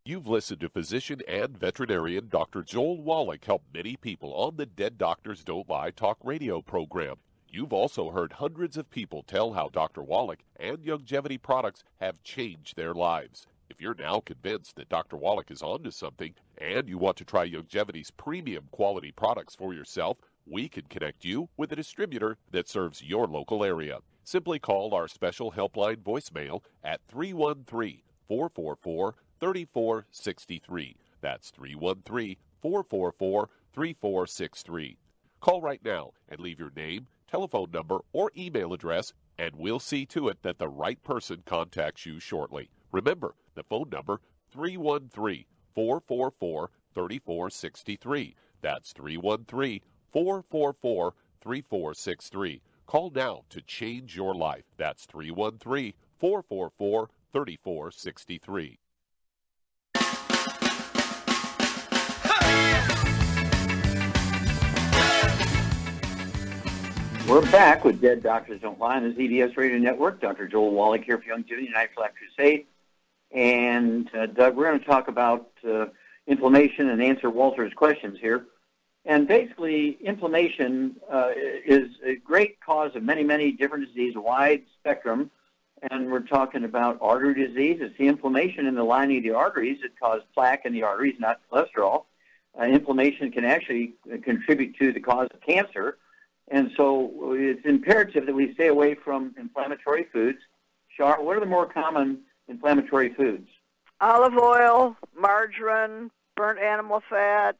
You've listened to physician and veterinarian Dr. Joel Wallach help many people on the Dead Doctors Don't Lie talk radio program. You've also heard hundreds of people tell how Dr. Wallach and longevity products have changed their lives. If you're now convinced that Dr. Wallach is onto something and you want to try longevity's premium quality products for yourself, we can connect you with a distributor that serves your local area. Simply call our special helpline voicemail at 313-444-3463. That's 313-444-3463. Call right now and leave your name, telephone number, or email address, and we'll see to it that the right person contacts you shortly. Remember, the phone number, 313-444-3463. That's 313-444-3463. Call now to change your life. That's 313-444-3463. We're back with Dead Doctors Don't Lie on the ZBS Radio Network. Dr. Joel Wallach here for Longevity United Flag Crusade. And, Doug, we're going to talk about inflammation and answer Walter's questions here. And basically, inflammation is a great cause of many, many different diseases, a wide spectrum. And we're talking about artery disease. It's the inflammation in the lining of the arteries that cause plaque in the arteries, not cholesterol. Inflammation can actually contribute to the cause of cancer. And so it's imperative that we stay away from inflammatory foods. Char, what are the more common inflammatory foods? Olive oil, margarine, burnt animal fat.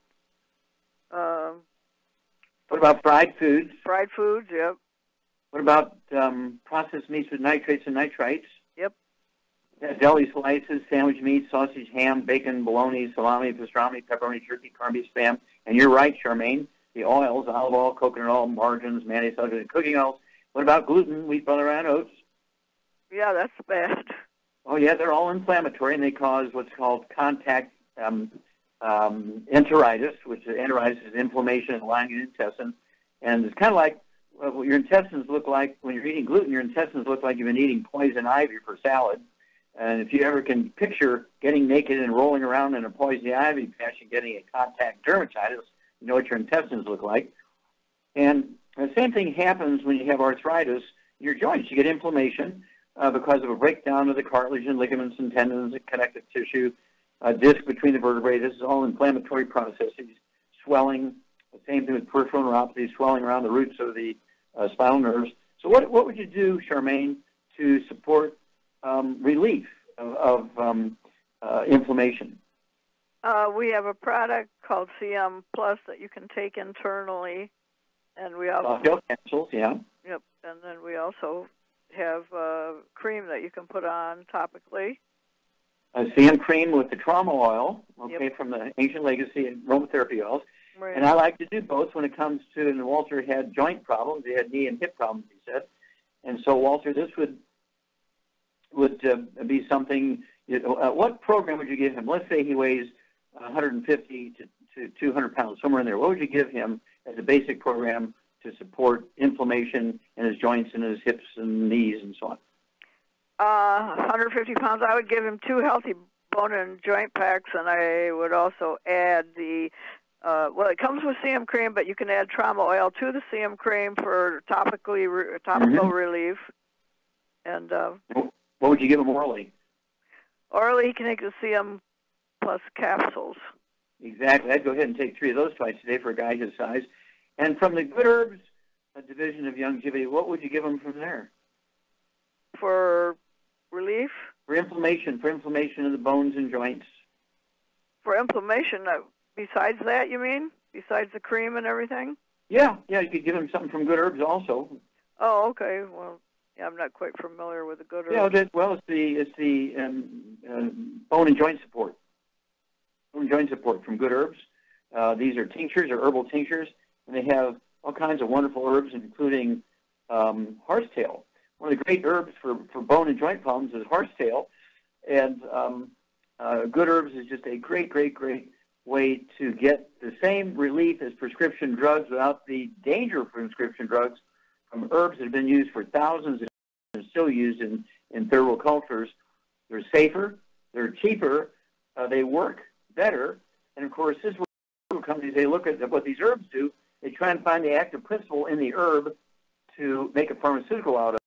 What about fried foods? Fried foods, yep. What about processed meats with nitrates and nitrites? Yep. Deli slices, sandwich meat, sausage, ham, bacon, bologna, salami, pastrami, pepperoni, turkey, corned beef, spam. And you're right, Charmaine. The oils, olive oil, coconut oil, margarines, mayonnaise, and cooking oils. What about gluten, wheat, butter, and oats? Yeah, that's bad. Oh, yeah, they're all inflammatory, and they cause what's called contact enteritis, which enteritis is inflammation in the lining of the intestine. And it's kind of like what your intestines look like when you're eating gluten. Your intestines look like you've been eating poison ivy for salad. And if you ever can picture getting naked and rolling around in a poison ivy patch and getting a contact dermatitis, you know what your intestines look like. And the same thing happens when you have arthritis in your joints. You get inflammation because of a breakdown of the cartilage and ligaments and tendons and connective tissue, disc between the vertebrae. This is all inflammatory processes, swelling. The same thing with peripheral neuropathy, swelling around the roots of the spinal nerves. So what would you do, Charmaine, to support relief of inflammation? We have a product called CM Plus that you can take internally, and we also capsules, yeah. Yep, and then we also have cream that you can put on topically. CM cream with the trauma oil, okay, Yep. from the Ancient Legacy and aromatherapy oils. Right. And I like to do both when it comes to, and Walter had joint problems. He had knee and hip problems, he said. And so, Walter, this would be something, what program would you give him? Let's say he weighs 150 to 200 pounds, somewhere in there. What would you give him as a basic program to support inflammation in his joints and his hips and knees and so on? 150 pounds, I would give him 2 healthy bone and joint packs, and I would also add the well, it comes with CM cream, but you can add trauma oil to the CM cream for topical relief. And what would you give him orally? Orally, he can take the CM plus capsules. Exactly. I'd go ahead and take 3 of those twice a day for a guy his size. And from the Good Herbs division of longevity, what would you give him from there? For relief? For inflammation in the bones and joints. For inflammation, besides that, you mean? Besides the cream and everything? Yeah, you could give him something from Good Herbs also. Oh, okay. Well, yeah, I'm not quite familiar with the Good Herbs. Yeah, it's the bone and joint support. Bone and joint support from Good Herbs. These are tinctures or herbal tinctures, and they have all kinds of wonderful herbs, including horsetail. One of the great herbs for bone and joint problems is horsetail, and Good Herbs is just a great way to get the same relief as prescription drugs without the danger of prescription drugs from herbs that have been used for thousands and still used in third world cultures. They're safer, they're cheaper, they work better, and of course, this is what companies, they look at what these herbs do. They try and find the active principle in the herb to make a pharmaceutical out of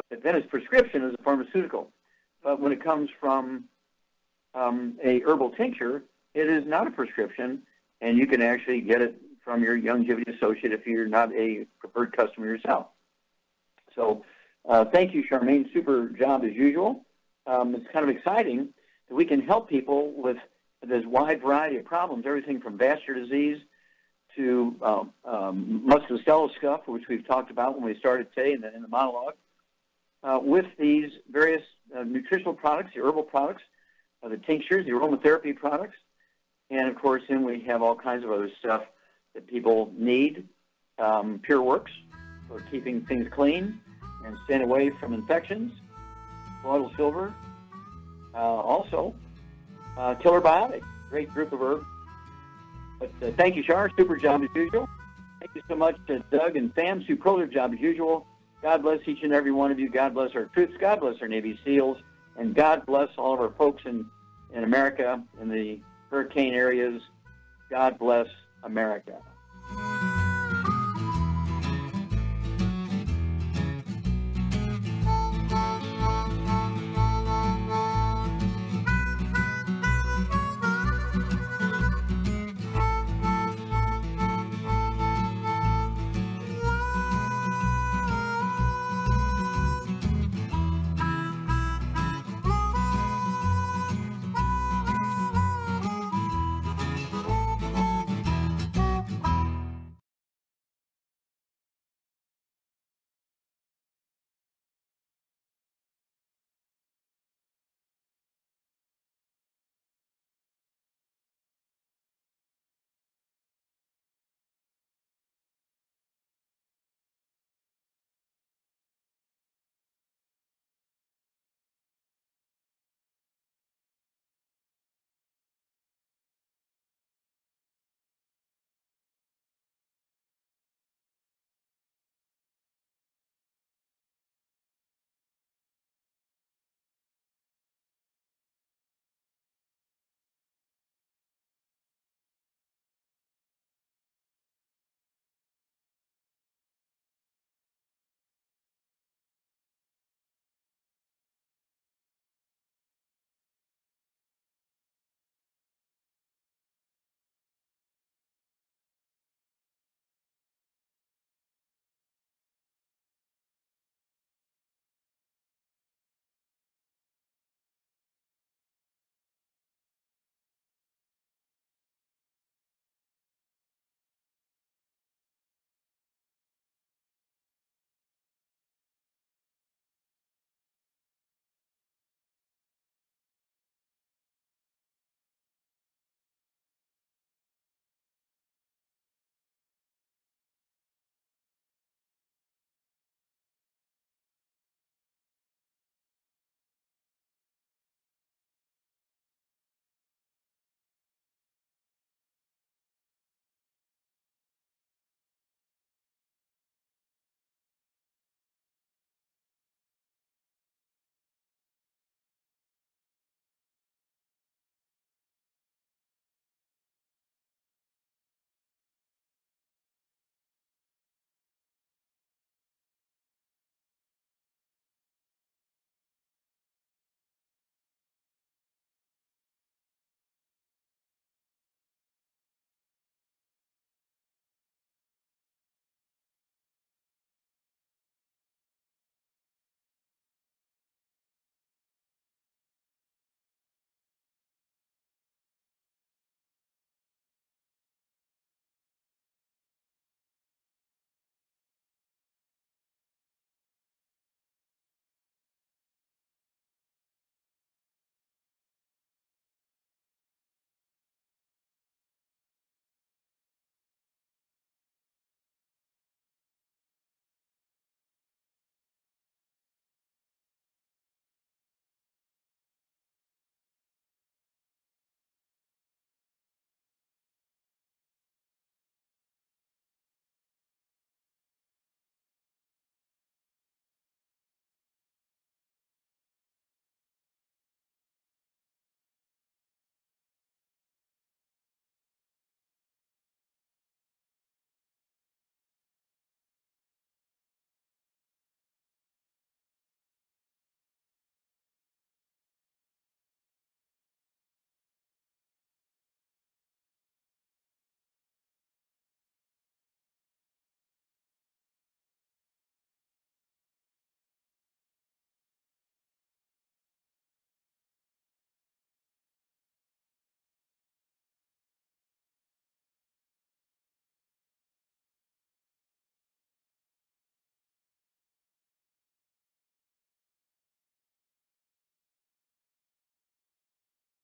it. Then its prescription is a pharmaceutical. But when it comes from a herbal tincture, it is not a prescription, and you can actually get it from your longevity associate if you're not a preferred customer yourself. So thank you, Charmaine. Super job as usual. It's kind of exciting that we can help people with this wide variety of problems, everything from vascular disease to musculoskeletal stuff, which we've talked about when we started today in the monologue, with these various nutritional products, the herbal products, the tinctures, the aromatherapy products, and, of course, then we have all kinds of other stuff that people need. Pure Works for keeping things clean and staying away from infections. Colloidal silver. Also, Killer Biotic, great group of herbs. But thank you, Char. Super job as usual. Thank you so much to Doug and Sam. Superlative job as usual. God bless each and every one of you. God bless our troops. God bless our Navy SEALs. And God bless all of our folks in America, in the hurricane areas. God bless America.